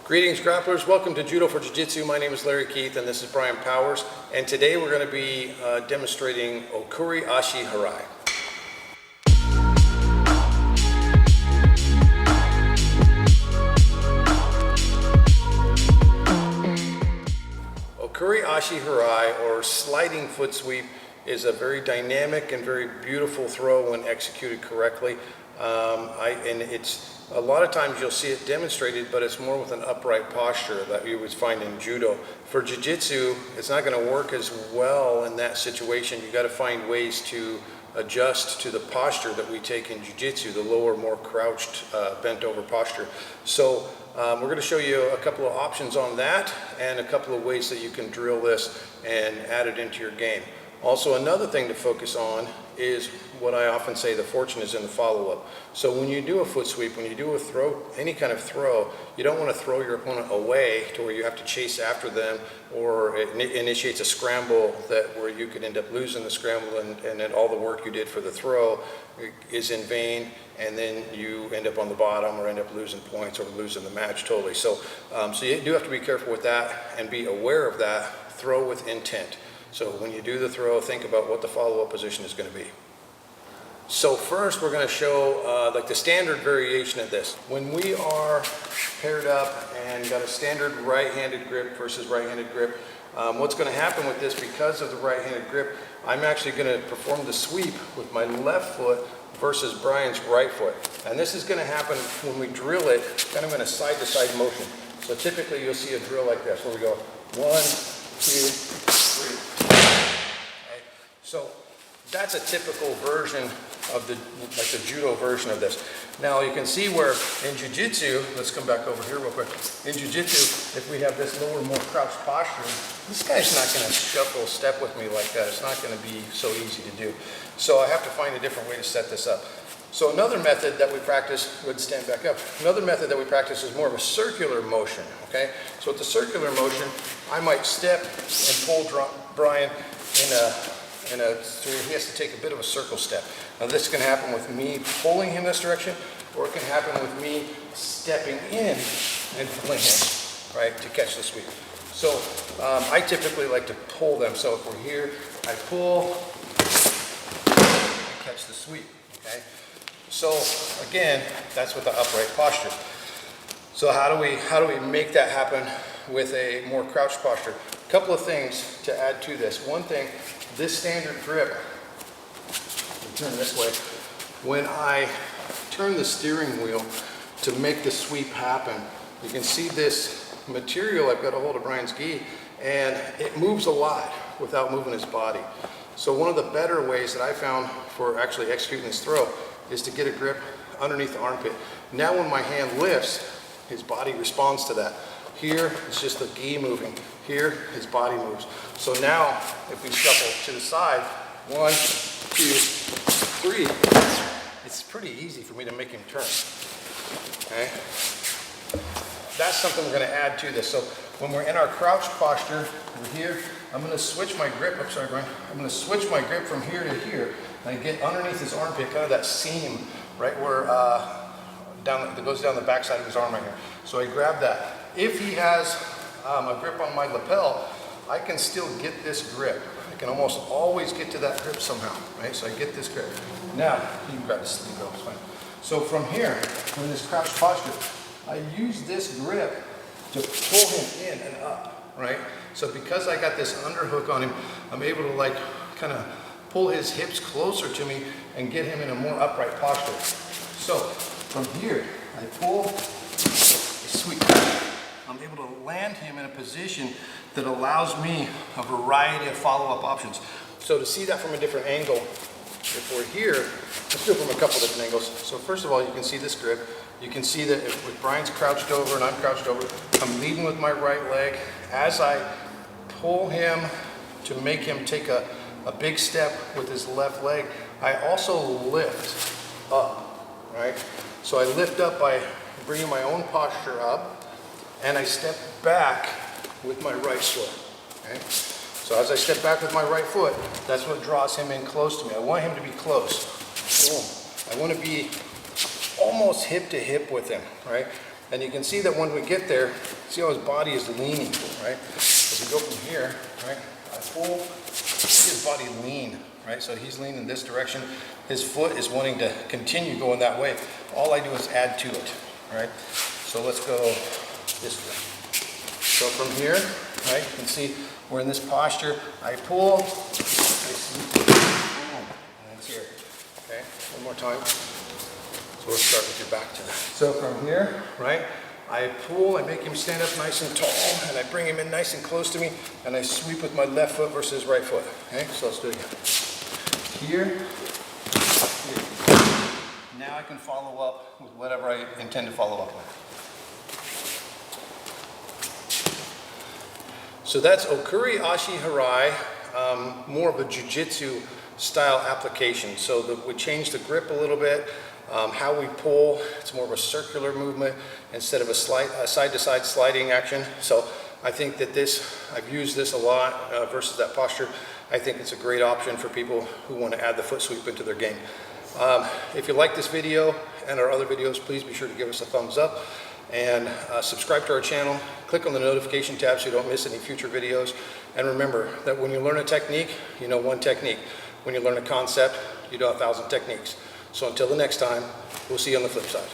Greetings grapplers, welcome to Judo for Jiu-jitsu. My name is Larry Keith and this is Brian Powers, and today we're going to be demonstrating Okuri-ashi-harai. Okuri-ashi-harai, or sliding foot sweep, is a very dynamic and very beautiful throw when executed correctly. And it's a lot of times you'll see it demonstrated, but it's more with an upright posture that you would find in Judo. For Jiu-jitsu, it's not going to work as well in that situation. You got to find ways to adjust to the posture that we take in Jiu-jitsu, the lower, more crouched, bent over posture. So we're going to show you a couple of options on that and a couple of ways that you can drill this and add it into your game. Also, another thing to focus on is what I often say, the fortune is in the follow-up. So when you do a foot sweep, when you do a throw, any kind of throw, you don't want to throw your opponent away to where you have to chase after them, or it initiates a scramble where you could end up losing the scramble, and then all the work you did for the throw is in vain, and then you end up on the bottom or end up losing points or losing the match totally. So, so you do have to be careful with that and be aware of that. Throw with intent. So when you do the throw, think about what the follow-up position is going to be. So first we're going to show like the standard variation of this. When we are paired up and got a standard right-handed grip versus right-handed grip, what's going to happen with this, because of the right-handed grip, I'm actually going to perform the sweep with my left foot versus Brian's right foot. And this is going to happen when we drill it kind of in a side-to-side motion. So typically you'll see a drill like this where we go 1, 2, 3. Okay. So that's a typical version of the Judo version of this. Now you can see where in Jiu-jitsu, let's come back over here real quick. In Jiu-jitsu, if we have this lower, more crouched posture, this guy's not going to shuffle step with me like that. It's not going to be so easy to do. So I have to find a different way to set this up. So another method that we practice, would stand back up. Another method that we practice is more of a circular motion, okay? So with the circular motion, I might step and pull Brian so he has to take a bit of a circle step. Now this can happen with me pulling him this direction, or it can happen with me stepping in and pulling him, right, to catch the sweep. So I typically like to pull them. So if we're here, I pull, and catch the sweep, okay? So again, that's with the upright posture. So how do we make that happen with a more crouched posture? A couple of things to add to this. One thing, this standard grip, turn this way, when I turn the steering wheel to make the sweep happen, you can see this material, I've got a hold of Brian's gi, and it moves a lot without moving his body. So one of the better ways that I found for actually executing this throw is to get a grip underneath the armpit. Now when my hand lifts, his body responds to that. Here, it's just the gi moving. Here, his body moves. So now, if we shuffle to the side, 1, 2, 3, it's pretty easy for me to make him turn, okay? That's something we're gonna add to this. So when we're in our crouched posture, we're here, I'm gonna switch my grip, I'm sorry, Brian. I'm gonna switch my grip from here to here, and I get underneath his armpit, kind of that seam, right where, that goes down the backside of his arm right here. So I grab that. If he has a grip on my lapel, I can still get this grip. I can almost always get to that grip somehow, right? So I get this grip. Now, you can grab the sleeve, it's fine. So from here, in this crouched posture, I use this grip to pull him in and up, right? So because I got this underhook on him, I'm able to like kind of pull his hips closer to me and get him in a more upright posture. So from here, I pull, sweep. I'm able to land him in a position that allows me a variety of follow-up options. So to see that from a different angle, if we're here, let's do it from a couple different angles. So first of all, you can see this grip. You can see that if Brian's crouched over and I'm crouched over, I'm leading with my right leg. As I pull him to make him take a big step with his left leg, I also lift up, right? So I lift up by bringing my own posture up, and I step back with my right foot, okay? So as I step back with my right foot, that's what draws him in close to me. I want him to be close. Boom. I want to be almost hip to hip with him, right? And you can see that when we get there, See how his body is leaning, right? As we go from here, right, I pull, see his body lean, right? So he's leaning this direction. His foot is wanting to continue going that way. All I do is add to it, right? So let's go this way. So from here, right, you can see we're in this posture. I pull, I sweep, boom, and it's here. Okay, one more time. So let's start with your back to that. So from here, right, I pull, I make him stand up nice and tall, and I bring him in nice and close to me, and I sweep with my left foot versus right foot. Okay, so let's do it again. Here, here. Now I can follow up with whatever I intend to follow up with. So that's Okuri-ashi-harai, more of a jiu-jitsu style application. So we changed the grip a little bit. How we pull, it's more of a circular movement instead of a side-to-side sliding action. So I think that I've used this a lot versus that posture. I think it's a great option for people who want to add the foot sweep into their game. If you like this video and our other videos, please be sure to give us a thumbs up and subscribe to our channel. Click on the notification tab so you don't miss any future videos. And remember that when you learn a technique, you know one technique. When you learn a concept, you know 1,000 techniques. So until the next time, we'll see you on the flip side.